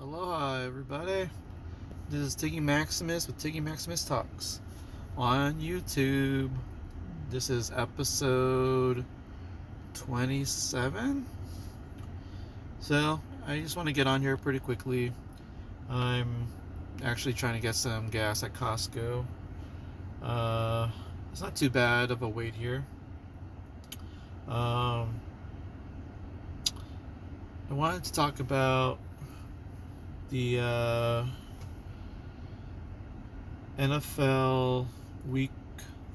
Aloha, everybody. This is Tiggy Maximus with Tiggy Maximus Talks on YouTube. This is episode 27. So, I just want to get on here pretty quickly. I'm actually trying to get some gas at Costco. It's not too bad of a wait here. I wanted to talk about the NFL Week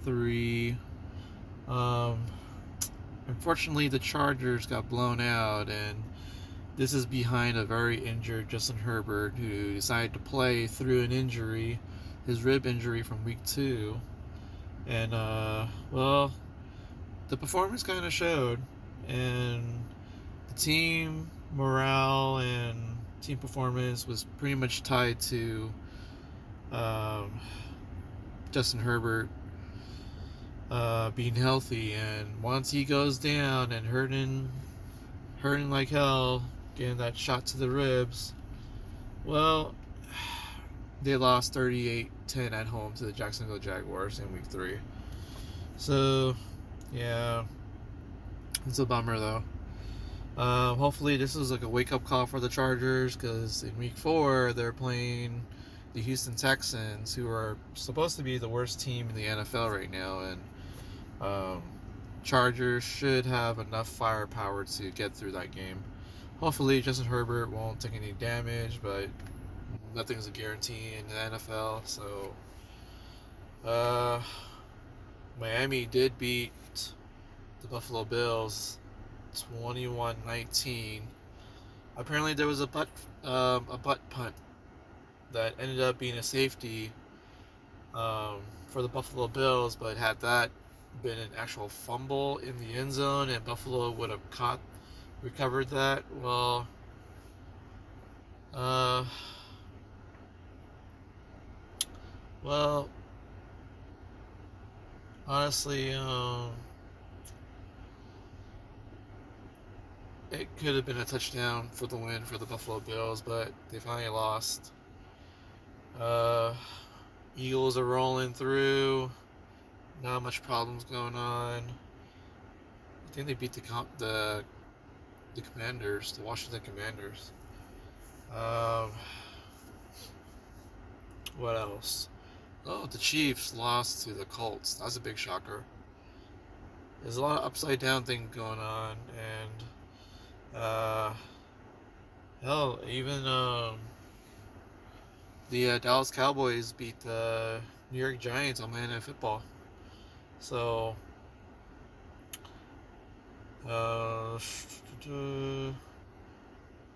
3. Unfortunately, the Chargers got blown out, and this is behind a very injured Justin Herbert, who decided to play through an injury, his rib injury from Week 2. And, well, the performance kind of showed, and the team morale and team performance was pretty much tied to Justin Herbert being healthy. And once he goes down and hurting like hell, getting that shot to the ribs, well, they lost 38-10 at home to the Jacksonville Jaguars in Week 3. So, yeah, it's a bummer though. Hopefully this is like a wake-up call for the Chargers, because in Week 4 they're playing the Houston Texans, who are supposed to be the worst team in the NFL right now, and Chargers should have enough firepower to get through that game. Hopefully Justin Herbert won't take any damage, but nothing's a guarantee in the NFL. So Miami did beat the Buffalo Bills 21-19. Apparently there was a butt punt that ended up being a safety for the Buffalo Bills, but had that been an actual fumble in the end zone and Buffalo would have recovered that, well, honestly, it could have been a touchdown for the win for the Buffalo Bills, but they finally lost. Eagles are rolling through. Not much problems going on. I think they beat the Commanders, the Washington Commanders. What else? Oh, the Chiefs lost to the Colts. That's a big shocker. There's a lot of upside down things going on, and hell, even the Dallas Cowboys beat the New York Giants on Monday Night Football. So, I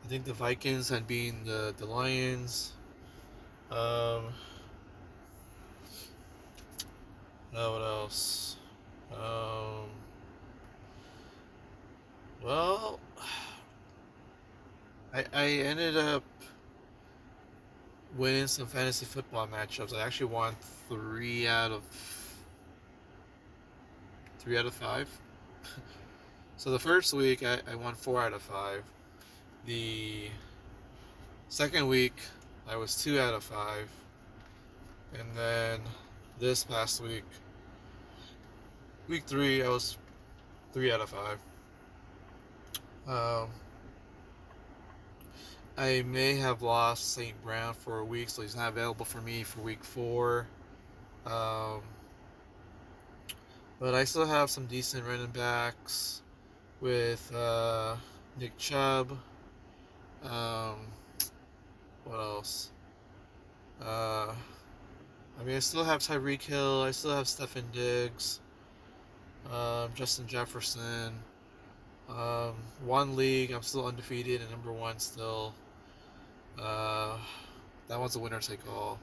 think the Vikings had beaten the Lions. What else? Well, I ended up winning some fantasy football matchups. I actually won 3 out of 5. So the first week I won 4 out of 5. The second week I was 2 out of 5. And then this past week, week 3, I was 3 out of 5. I may have lost St. Brown for a week, so he's not available for me for week 4. But I still have some decent running backs with Nick Chubb. What else? I still have Tyreek Hill. I still have Stefon Diggs. Justin Jefferson. One league, I'm still undefeated and number 1 still. That one's a winner take all.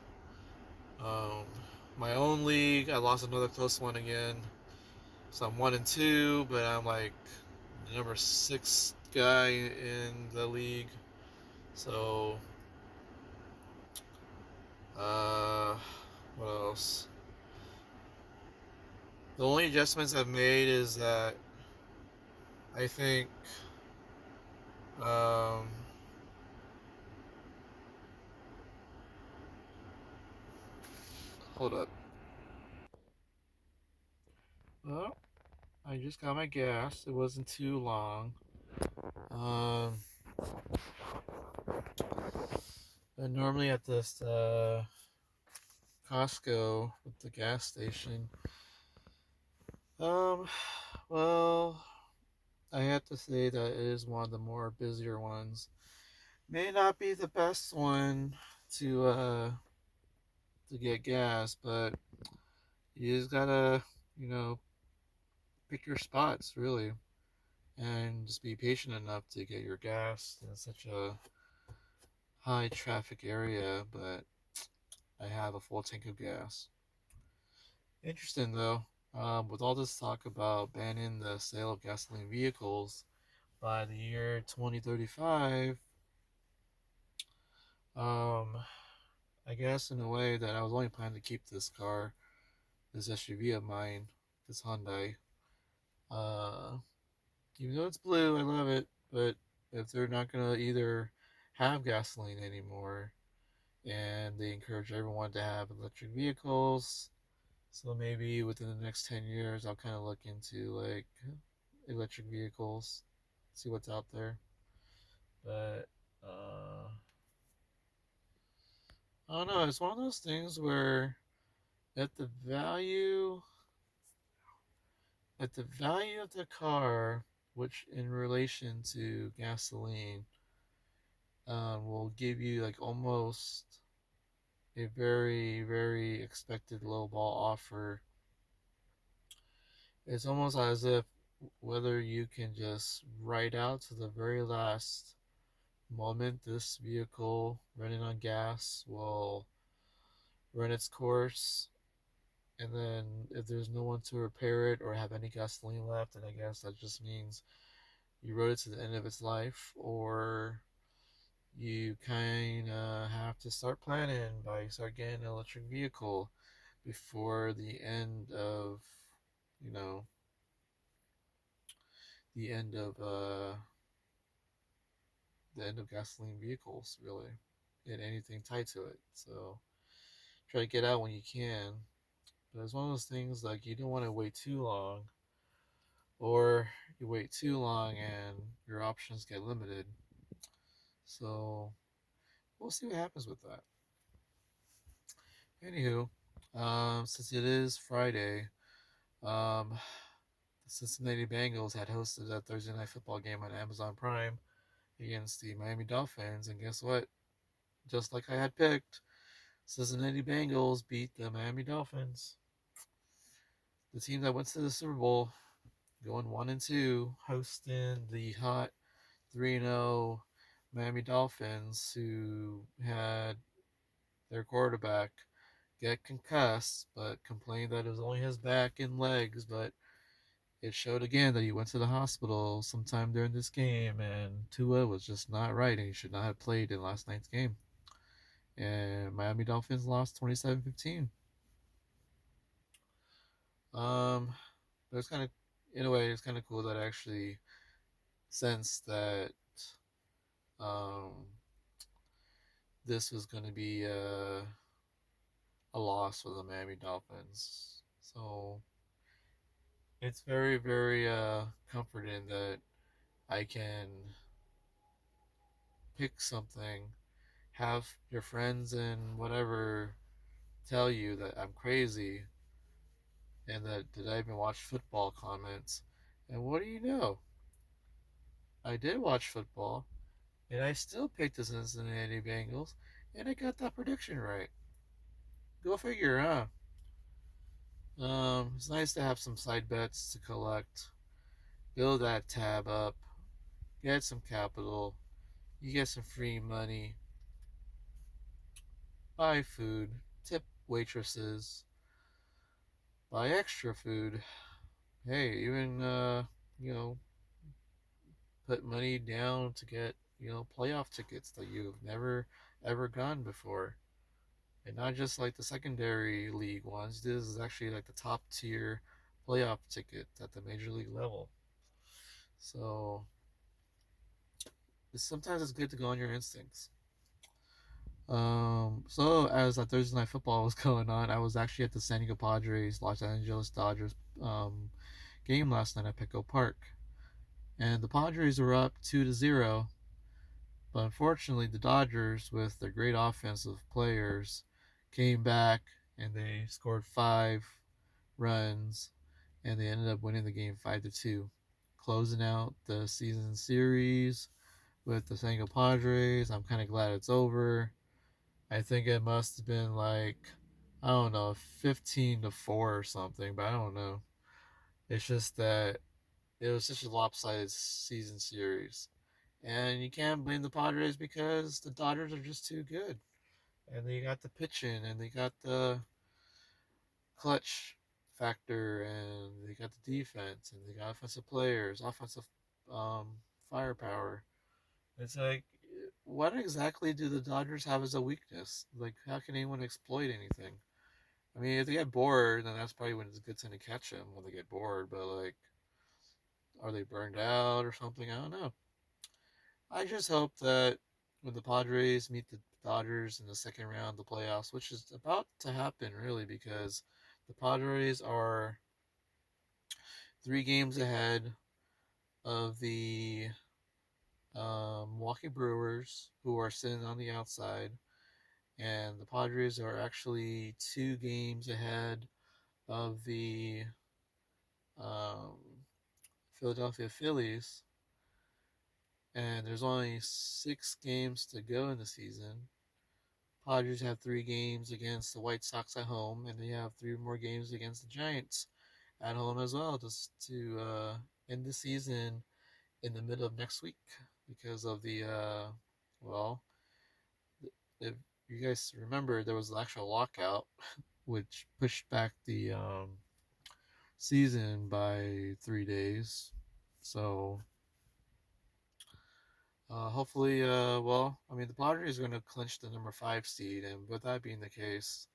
My own league, I lost another close one again. So I'm 1-2, but I'm like the number 6 guy in the league. So, what else? The only adjustments I've made is that I think Hold up. Well, I just got my gas. It wasn't too long. Um, but normally at this Costco with the gas station. Um, well, I have to say that it is one of the more busier ones. May not be the best one to get gas, but you just gotta, you know, pick your spots really, and just be patient enough to get your gas in such a high traffic area. But I have a full tank of gas. Interesting though, with all this talk about banning the sale of gasoline vehicles by the year 2035, um, I guess in a way that I was only planning to keep this car, this SUV of mine, this Hyundai. Uh, Even though it's blue, I love it. But if they're not gonna either have gasoline anymore, and they encourage everyone to have electric vehicles, so maybe within the next 10 years, I'll kind of look into like electric vehicles, see what's out there. But I don't know. It's one of those things where at the value at the value of the car, which in relation to gasoline, will give you like almost a very, very expected low ball offer. It's almost as if whether you can just ride out to the very last moment this vehicle running on gas will run its course, and then if there's no one to repair it or have any gasoline left, then I guess that just means you rode it to the end of its life, or you kind of have to start planning by start getting an electric vehicle before you know, the end of the end of gasoline vehicles, really, and anything tied to it. So try to get out when you can. But it's one of those things like you don't want to wait too long, or you wait too long and your options get limited. So we'll see what happens with that. Anywho, since it is Friday, um, the Cincinnati Bengals had hosted a Thursday night football game on Amazon Prime against the Miami Dolphins, and guess what? Just like I had picked, Cincinnati Bengals beat the Miami Dolphins. The team that went to the Super Bowl, going 1-2, hosting the hot 3-0 Miami Dolphins, who had their quarterback get concussed, but complained that it was only his back and legs. But it showed again that he went to the hospital sometime during this game, and Tua was just not right, and he should not have played in last night's game. And Miami Dolphins lost 27-15. But it's kind of, in a way, it's kind of cool that I actually sensed that um, this was going to be a loss for the Miami Dolphins. So it's very, very comforting that I can pick something, have your friends and whatever tell you that I'm crazy and that did I even watch football comments. And what do you know? I did watch football, and I still picked the Cincinnati Bengals, and I got that prediction right. Go figure, huh? It's nice to have some side bets to collect, build that tab up, get some capital, you get some free money, buy food, tip waitresses, buy extra food. Hey, even you know, put money down to get playoff tickets that you've never ever gone before, and not just like the secondary league ones. This is actually like the top tier playoff ticket at the major league level. So sometimes it's good to go on your instincts. So as that Thursday night football was going on, I was actually at the San Diego Padres Los Angeles Dodgers game last night at Petco Park, and the Padres were up 2-0. But unfortunately, the Dodgers, with their great offensive players, came back and they scored 5 runs, and they ended up winning the game 5-2, closing out the season series with the San Diego Padres. I'm kind of glad it's over. I think it must have been like, I don't know, 15-4 or something, but I don't know. It's just that it was such a lopsided season series. And you can't blame the Padres because the Dodgers are just too good. And they got the pitching and they got the clutch factor and they got the defense and they got offensive players, offensive firepower. It's like, what exactly do the Dodgers have as a weakness? Like, how can anyone exploit anything? I mean, if they get bored, then that's probably when it's a good time to catch them when they get bored. But like, are they burned out or something? I don't know. I just hope that when the Padres meet the Dodgers in the second round of the playoffs, which is about to happen really, because the Padres are 3 games ahead of the Milwaukee Brewers, who are sitting on the outside, and the Padres are actually 2 games ahead of the um, Philadelphia Phillies, and there's only 6 games to go in the season. Padres have 3 games against the White Sox at home, and they have 3 more games against the Giants at home as well, just to end the season in the middle of next week because of the well, if you guys remember, there was an actual lockout which pushed back the season by 3 days. So hopefully, I mean, the Padres are going to clinch the number 5 seed, and with that being the case,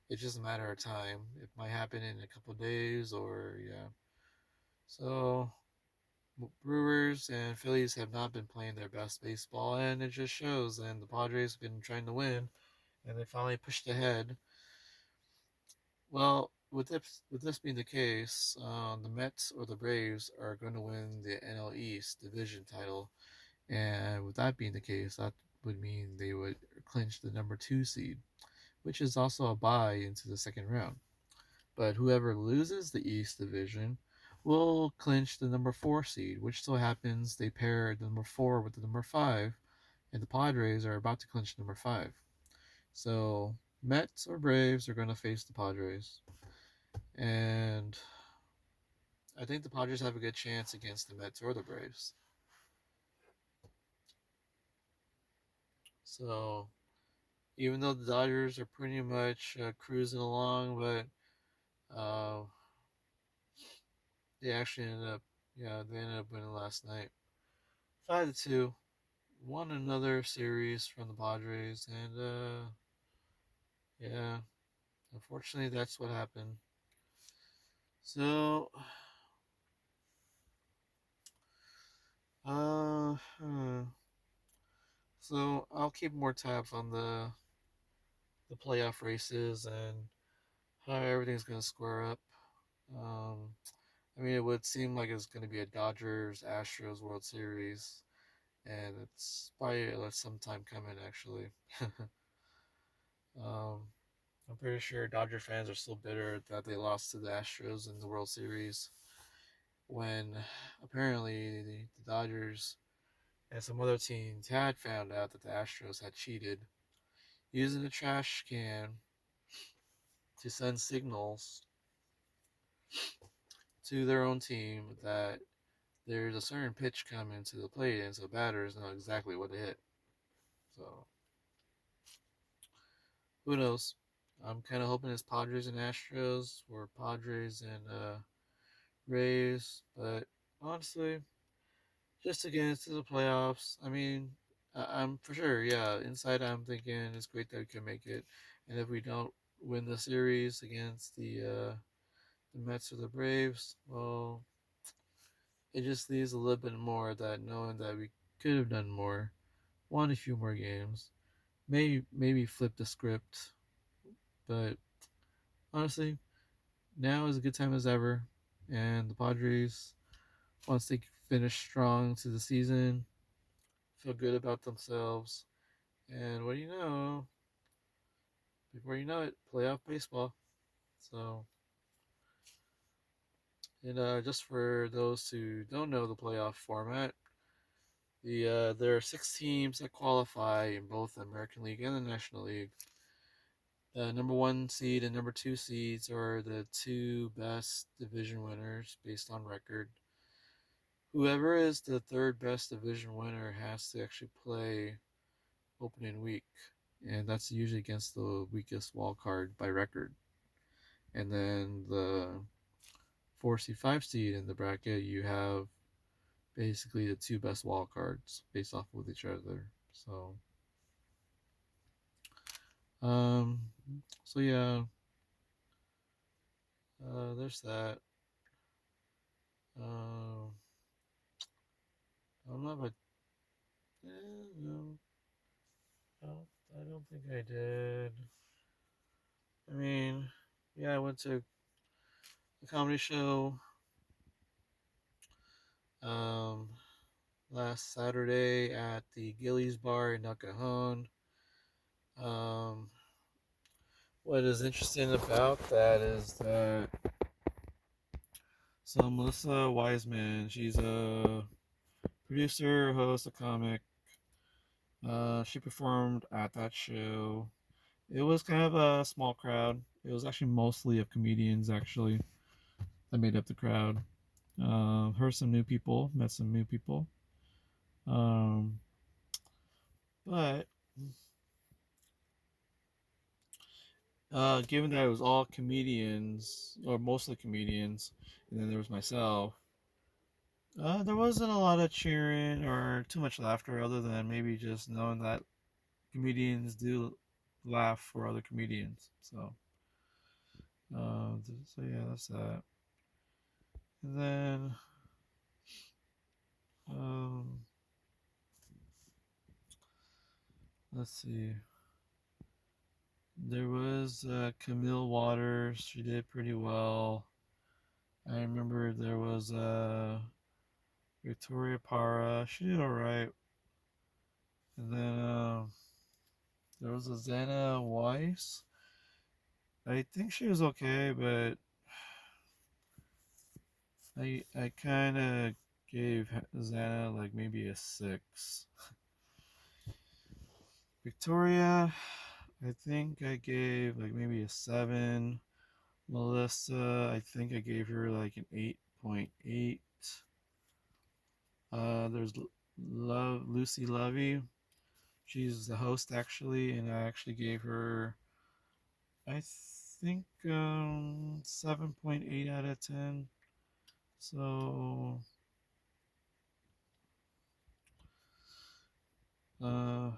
it's just a matter of time. It might happen in a couple of days, or yeah. So Brewers and Phillies have not been playing their best baseball, and it just shows. And the Padres have been trying to win, and they finally pushed ahead. Well, with this being the case, the Mets or the Braves are going to win the NL East division title, and with that being the case, that would mean they would clinch the number 2 seed, which is also a bye into the second round. But whoever loses the East Division will clinch the number 4 seed, which so happens they pair the number 4 with the number 5, and the Padres are about to clinch number 5. So Mets or Braves are going to face the Padres, and I think the Padres have a good chance against the Mets or the Braves. So even though the Dodgers are pretty much cruising along, but uh, they actually ended up winning last night, 5-2. Won another series from the Padres, and yeah, unfortunately, that's what happened. So, uh, hmm. So I'll keep more tabs on the playoff races and how everything's gonna square up. Um, I mean, it would seem like it's gonna be a Dodgers Astros World Series, and it's probably some time coming actually. um, I'm pretty sure Dodger fans are still bitter that they lost to the Astros in the World Series when apparently the Dodgers and some other teams had found out that the Astros had cheated using a trash can to send signals to their own team that there's a certain pitch coming to the plate, and so batters know exactly what to hit. So who knows? I'm kind of hoping it's Padres and Astros or Padres and Rays, but honestly, just to get into the playoffs. I mean, I'm for sure, yeah. Inside, I'm thinking it's great that we can make it, and if we don't win the series against the Mets or the Braves, well, it just leaves a little bit more that knowing that we could have done more, won a few more games, maybe flip the script, but honestly, now is a good time as ever, and the Padres, once they finish strong to the season, feel good about themselves, and what do you know? Before you know it, playoff baseball. So, and just for those who don't know the playoff format, there are 6 teams that qualify in both the American League and the National League. The number 1 seed and number 2 seeds are the 2 best division winners based on record. Whoever is the 3rd best division winner has to actually play opening week, and that's usually against the weakest wild card by record. And then the 4 seed, 5 seed in the bracket, you have basically the 2 best wild cards based off with each other. So, um, so yeah, there's that. Uh, I don't know if no, I don't think I did. I mean, yeah, I went to a comedy show um, last Saturday at the Gillys Bar in El Cajon. Um, what is interesting about that is that Melissa Wiseman, she's a producer, host, a comic. She performed at that show. It was kind of a small crowd. It was actually mostly of comedians, actually, that made up the crowd. Heard some new people, met some new people. Um, but given that it was all comedians, or mostly comedians, and then there was myself, there wasn't a lot of cheering or too much laughter, other than maybe just knowing that comedians do laugh for other comedians. So yeah, that's that. And then, um, let's see. There was Camille Waters. She did pretty well. I remember there was Victoria Para. She did all right. And then there was a Xana Weiss. I think she was okay, but I kind of gave Xana like maybe a 6. Victoria, I think I gave like maybe a 7. Melissa, I think I gave her like an 8.8. There's Lucy Lovey. She's the host actually, and I actually gave her, I think, 7.8 out of 10. So, uh,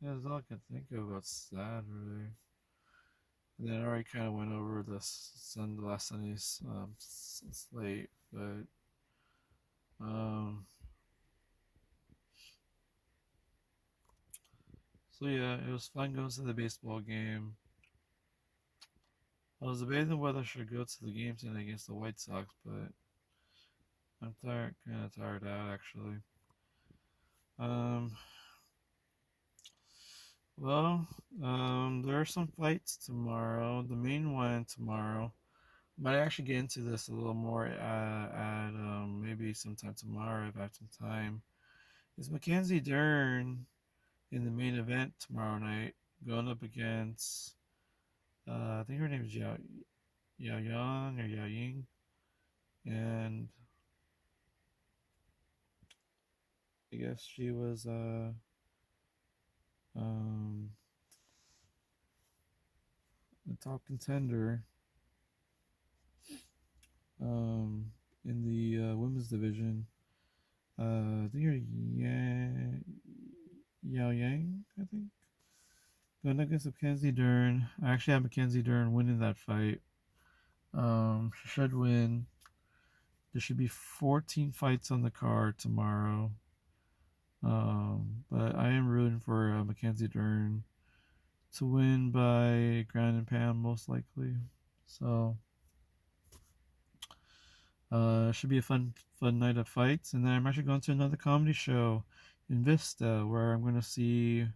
yeah, that's all I can think of about sad, really. And then I already kind of went over the last Sunday's slate, but um, so yeah, it was fun going to the baseball game. I was debating whether I should go to the game tonight against the White Sox, but I'm kind of tired out actually. Um, well, there are some fights tomorrow. The main one tomorrow. Might actually get into this a little more at maybe sometime tomorrow if I have some time. Is Mackenzie Dern in the main event tomorrow night going up against I think her name is Yao Yang or Yao Ying, and I guess she was um a top contender in the women's division. I think you're Yao Yang, I think. Going against Mackenzie Dern. I actually have Mackenzie Dern winning that fight. She should win. There should be 14 fights on the card tomorrow. But I am Mackenzie Dern to win by ground and pound, most likely. So should be a fun night of fights. And then I'm actually going to another comedy show in Vista where I'm going to see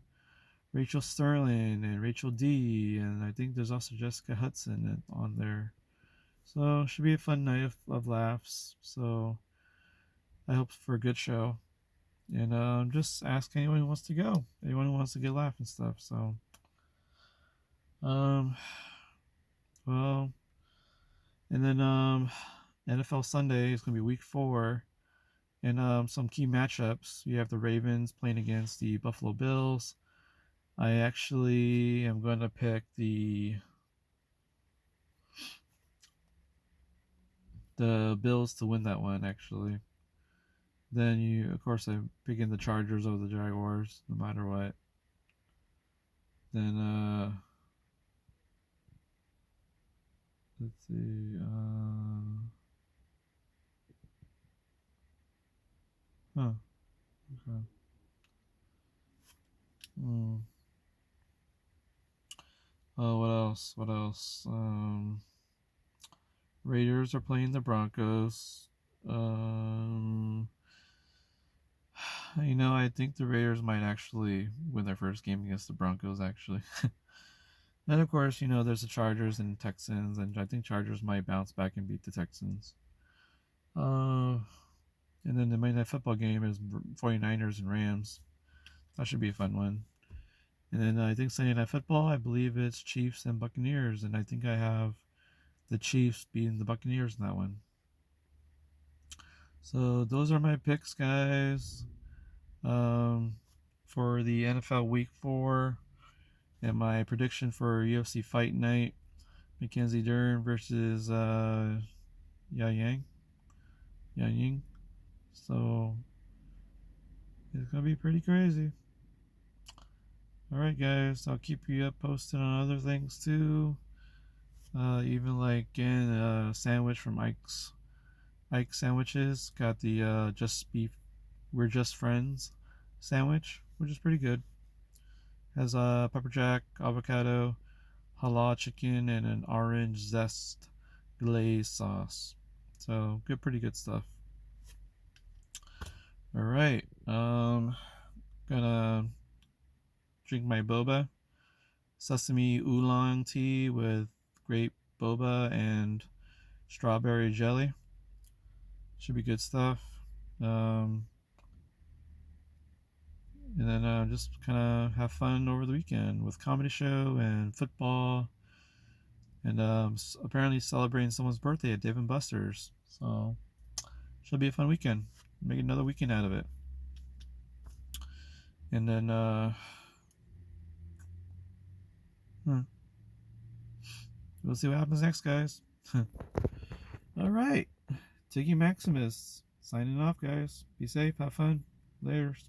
Rachel Sterling and Rachel D, and I think there's also Jessica Hudson on there. So it should be a fun night of laughs. So I hope for a good show. And just ask anyone who wants to go. Anyone who wants to get laugh and stuff. So well, and then NFL Sunday is gonna be week 4. And some key matchups. You have the Ravens playing against the Buffalo Bills. I actually am going to pick the Bills to win that one, actually. Then of course, I'm picking the Chargers over the Jaguars, no matter what. Then, let's see, okay. Oh, what else? Raiders are playing the Broncos. I think the Raiders might actually win their first game against the Broncos, actually. And of course, there's the Chargers and Texans, and I think Chargers might bounce back and beat the Texans. And then the Monday Night Football game is 49ers and Rams. That should be a fun one. And then I think Sunday Night Football, I believe it's Chiefs and Buccaneers, and I think I have the Chiefs beating the Buccaneers in that one. So those are my picks, guys, for the NFL Week 4. And my prediction for UFC Fight Night, Mackenzie Dern versus Ying. So it's going to be pretty crazy. Alright, guys, I'll keep you up posted on other things too. Even like a sandwich from Ike's Sandwiches. Got the Just Beef, We're Just Friends sandwich, which is pretty good. Has pepper jack, avocado, halal chicken, and an orange zest glaze sauce. So pretty good stuff. Alright, gonna drink my boba. Sesame oolong tea with grape boba and strawberry jelly. Should be good stuff. And then just kind of have fun over the weekend with comedy show and football. And apparently celebrating someone's birthday at Dave & Buster's. So should be a fun weekend. Make another weekend out of it. And then we'll see what happens next, guys. All right. Tiggy Maximus signing off, guys. Be safe. Have fun. Laters.